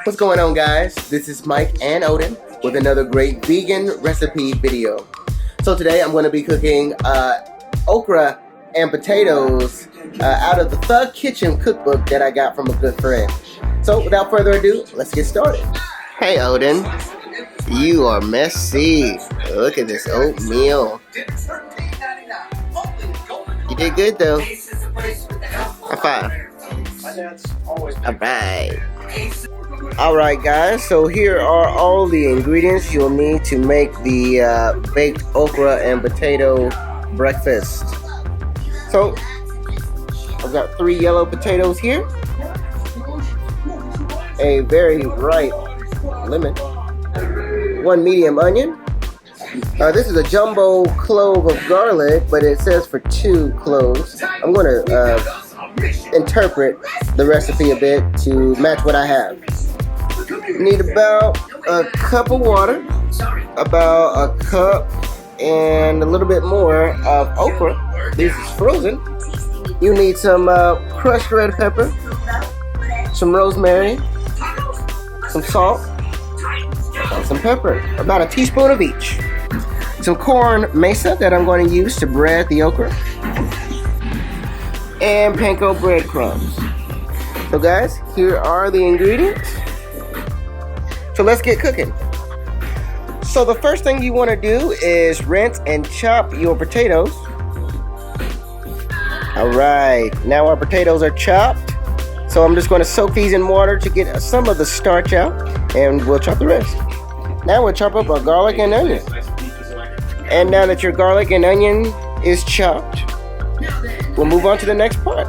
What's going on, guys? This is Mike and Odin with another great vegan recipe video. So today I'm going to be cooking okra and potatoes out of the Thug Kitchen cookbook that I got from a good friend. So without further ado, let's get started. Hey Odin, you are messy. Look at this oatmeal. You did good though. High five. Alright guys, so here are all the ingredients you'll need to make the baked okra and potato breakfast. So, I've got 3 yellow potatoes here, a very ripe lemon, 1 medium onion. This is a jumbo clove of garlic, but it says for 2 cloves. I'm going to interpret the recipe a bit to match what I have. Need about a cup of water, about a cup and a little bit more of okra. This is frozen. You need some crushed red pepper, some rosemary, some salt, and some pepper, about a teaspoon of each. Some corn mesa that I'm going to use to bread the okra, and panko breadcrumbs. So guys, here are the ingredients. So let's get cooking. So the first thing you want to do is rinse and chop your potatoes. Alright, now our potatoes are chopped. So I'm just going to soak these in water to get some of the starch out, and we'll chop the rest. Now we'll chop up our garlic and onion. And now that your garlic and onion is chopped, we'll move on to the next part.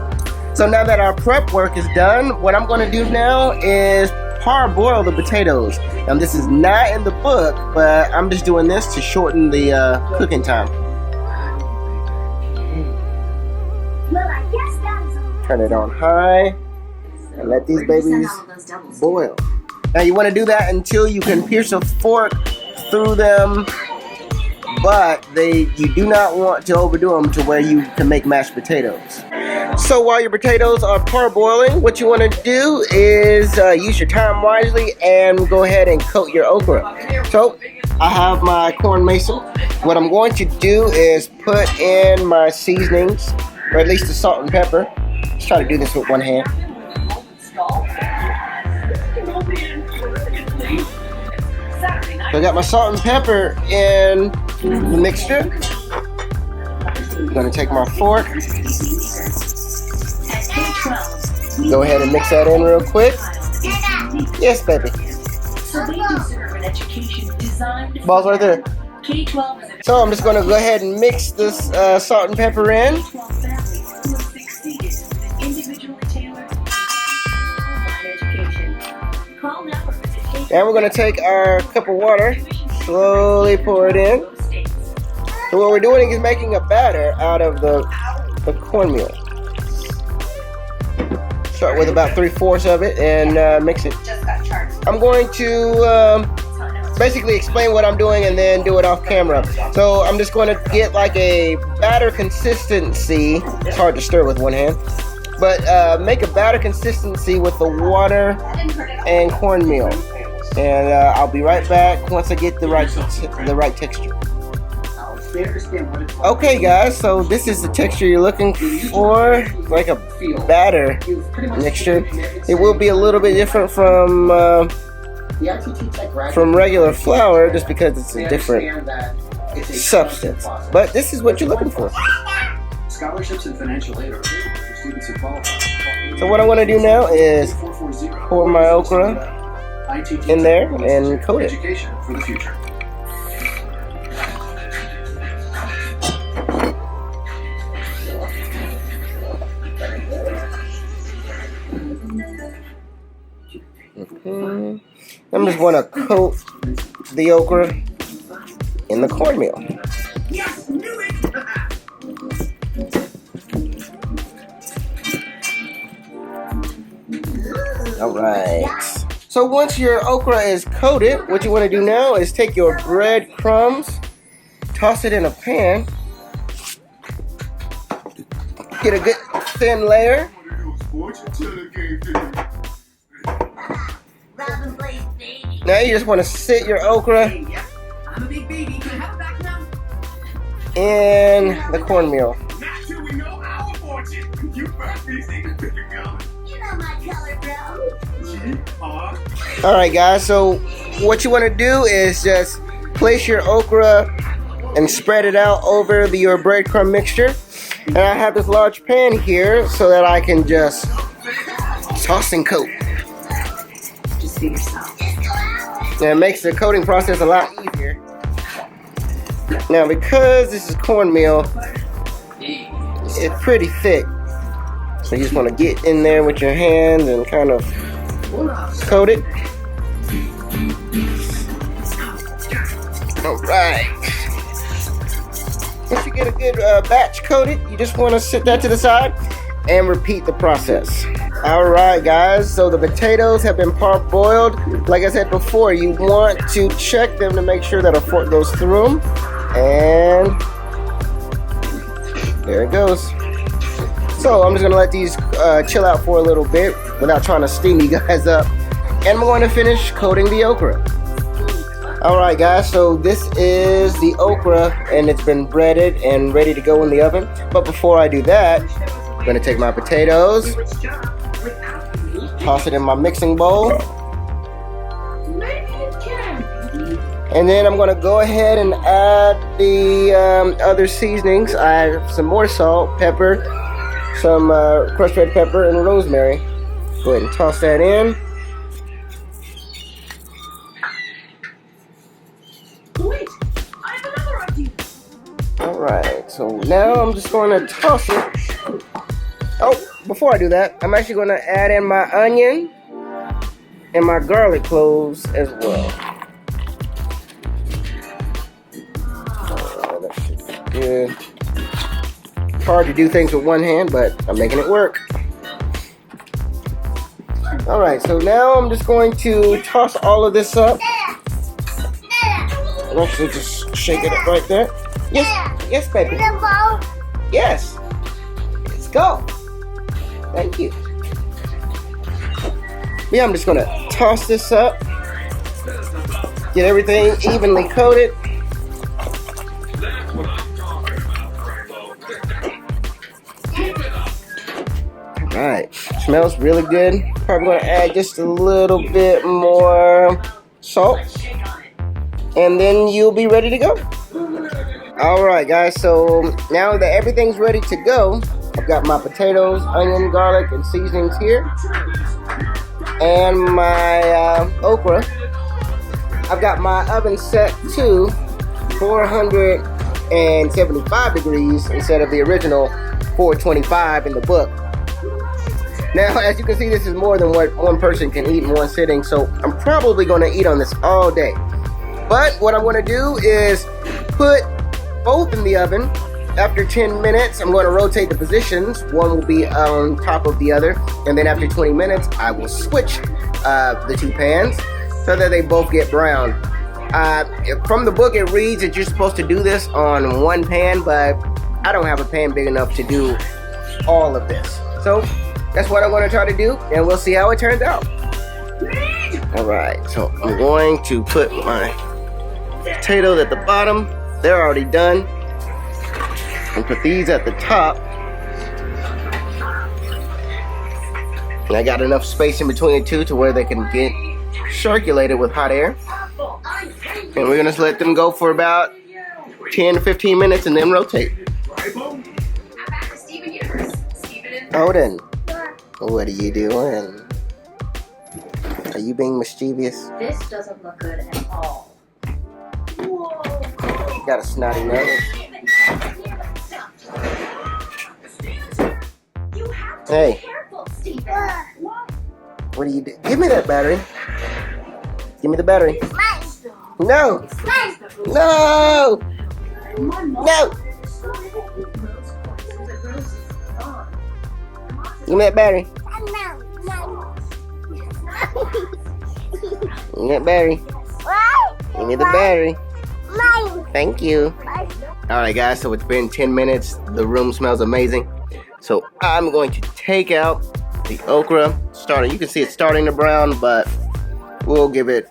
So now that our prep work is done, what I'm going to do now is parboil the potatoes. Now this is not in the book, but I'm just doing this to shorten the cooking time. Turn it on high and let these babies boil. Now you want to do that until you can pierce a fork through them, but you do not want to overdo them to where you can make mashed potatoes. So while your potatoes are parboiling, what you want to do is use your time wisely and go ahead and coat your okra. So I have my corn mesa. What I'm going to do is put in my seasonings, or at least the salt and pepper. Let's try to do this with one hand. So I got my salt and pepper in the mixture. I'm going to take my fork. Go ahead and mix that in real quick. Yes, baby. Ball's right there. So I'm just going to go ahead and mix this salt and pepper in. Now we're going to take our cup of water, slowly pour it in. So what we're doing is making a batter out of the cornmeal. Start with about 3/4 of it and mix it. I'm going to basically explain what I'm doing and then do it off camera. So I'm just going to get like a batter consistency. It's hard to stir with one hand. But make a batter consistency with the water and cornmeal. And I'll be right back once I get the right texture. Okay guys, so this is the texture you're looking for, like a batter mixture. It will be a little bit different from regular flour just because it's a different substance. But this is what you're looking for. Scholarships and financial aid are for students who qualify. So what I want to do now is pour my okra in there and coat it. Education for the future. I'm just going to coat the okra in the cornmeal. Alright. So once your okra is coated, what you want to do now is take your breadcrumbs, toss it in a pan, get a good thin layer, Now you just want to sit your okra in the cornmeal. Alright guys, so what you want to do is just place your okra and spread it out over your breadcrumb mixture. And I have this large pan here so that I can just toss and coat. Just be yourself. And it makes the coating process a lot easier. Now because this is cornmeal, it's pretty thick. So you just want to get in there with your hand and kind of coat it. Alright. Once you get a good batch coated, you just want to set that to the side and repeat the process. Alright guys, so the potatoes have been parboiled. Like I said before, you want to check them to make sure that a fork goes through them. And there it goes. So I'm just going to let these chill out for a little bit without trying to steam you guys up. And I'm going to finish coating the okra. Alright guys, so this is the okra and it's been breaded and ready to go in the oven. But before I do that, I'm going to take my potatoes, toss it in my mixing bowl. And then I'm going to go ahead and add the other seasonings. I have some more salt, pepper, some crushed red pepper, and rosemary. Go ahead and toss that in. Alright, so now I'm just going to toss it. Oh, before I do that, I'm actually going to add in my onion and my garlic cloves as well. Alright, that should be good. Hard to do things with one hand, but I'm making it work. Alright, so now I'm just going to toss all of this up. Actually, just shake it up right there. Yes, baby. Yes. Let's go. Thank you. Yeah, I'm just gonna toss this up. Get everything evenly coated. Alright, smells really good. Probably gonna add just a little bit more salt. And then you'll be ready to go. Alright guys, so now that everything's ready to go, I've got my potatoes, onion, garlic, and seasonings here. And my okra. I've got my oven set to 475 degrees instead of the original 425 in the book. Now, as you can see, this is more than what one person can eat in one sitting, so I'm probably going to eat on this all day. But what I'm going to do is put both in the oven. After 10 minutes, I'm going to rotate the positions. One will be on top of the other, and then after 20 minutes, I will switch the two pans so that they both get brown. From the book, it reads that you're supposed to do this on one pan, but I don't have a pan big enough to do all of this. So that's what I'm going to try to do, and we'll see how it turns out. Alright, so I'm going to put my potatoes at the bottom. They're already done. And put these at the top. And I got enough space in between the two to where they can get circulated with hot air. And we're going to let them go for about 10 to 15 minutes and then rotate. Odin, what are you doing? Are you being mischievous? This doesn't look good at all. Whoa. You got a snotty nose. Hey. What do you do? Give me that battery. Give me the battery. No. No. No. Give me that battery. Give me that battery. Give me the battery. Thank you. Alright guys, so it's been 10 minutes. The room smells amazing. So I'm going to take out the okra. You can see it's starting to brown, but we'll give it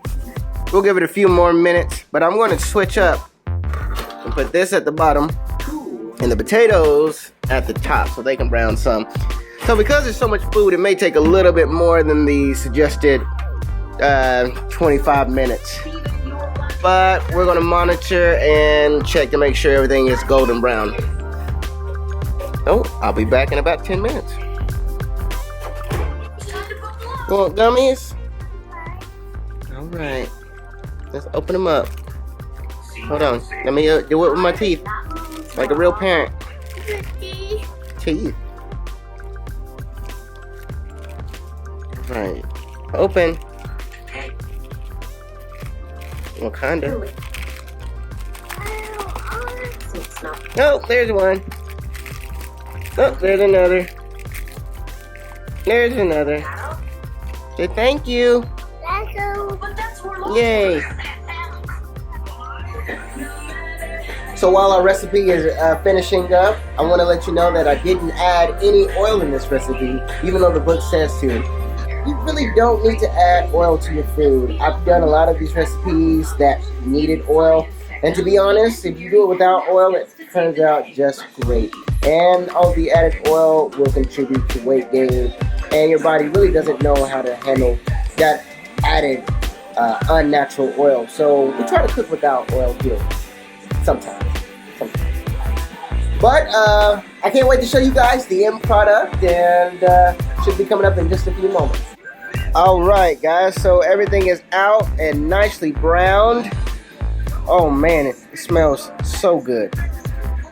We'll give it a few more minutes, but I'm going to switch up and put this at the bottom and the potatoes at the top so they can brown some. So because there's so much food, it may take a little bit more than the suggested 25 minutes. But we're going to monitor and check to make sure everything is golden brown. Oh, I'll be back in about 10 minutes. You want gummies? All right. Let's open them up. Hold on. Let me do it with my teeth. Like a real parent. Teeth. All right. Open. Well, kinda. Oh, there's one. Oh, there's another. There's another. Say thank you. Yay. So while our recipe is finishing up, I want to let you know that I didn't add any oil in this recipe, even though the book says to. You really don't need to add oil to your food. I've done a lot of these recipes that needed oil, and to be honest, if you do it without oil, it turns out just great. And all the added oil will contribute to weight gain, and your body really doesn't know how to handle that added unnatural oil. So we try to cook without oil here, sometimes. But I can't wait to show you guys the end product, and should be coming up in just a few moments. All right, guys, so everything is out and nicely browned. Oh man, it smells so good.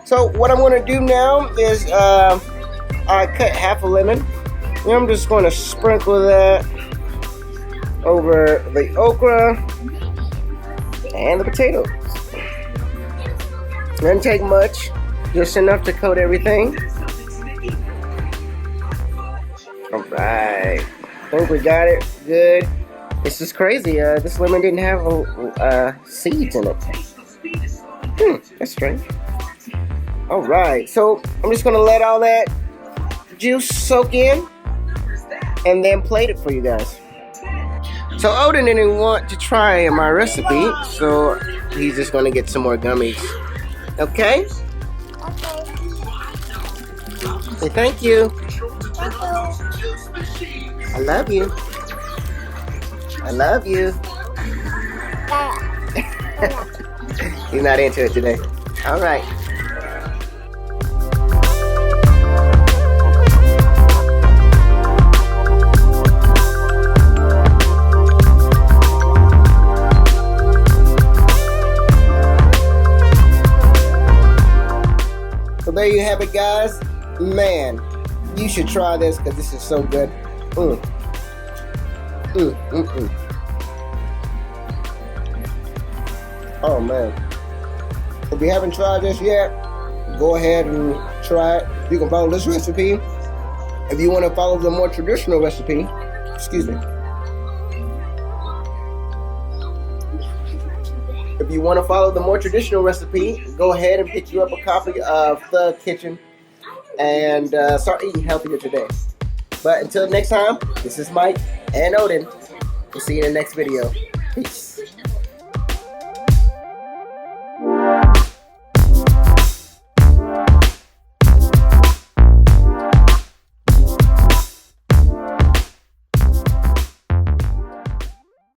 So what I'm going to do now is I cut half a lemon, and I'm just going to sprinkle that over the okra and the potatoes. Doesn't take much, just enough to coat everything. All right, I think we got it good. This is crazy. This lemon didn't have seeds in it. That's strange. All right, so I'm just gonna let all that juice soak in and then plate it for you guys. So Odin didn't want to try my recipe, so he's just gonna get some more gummies. Okay? Say thank you. I love you. I love you. He's not into it today. All right. So there you have it, guys. Man, you should try this because this is so good. Oh man, if you haven't tried this yet, go ahead and try it. You can follow this recipe. If you want to follow the more traditional recipe, excuse me. If you want to follow the more traditional recipe, go ahead and pick you up a copy of The Kitchen and start eating healthier today. But until next time, this is Mike and Odin. We'll see you in the next video. Peace.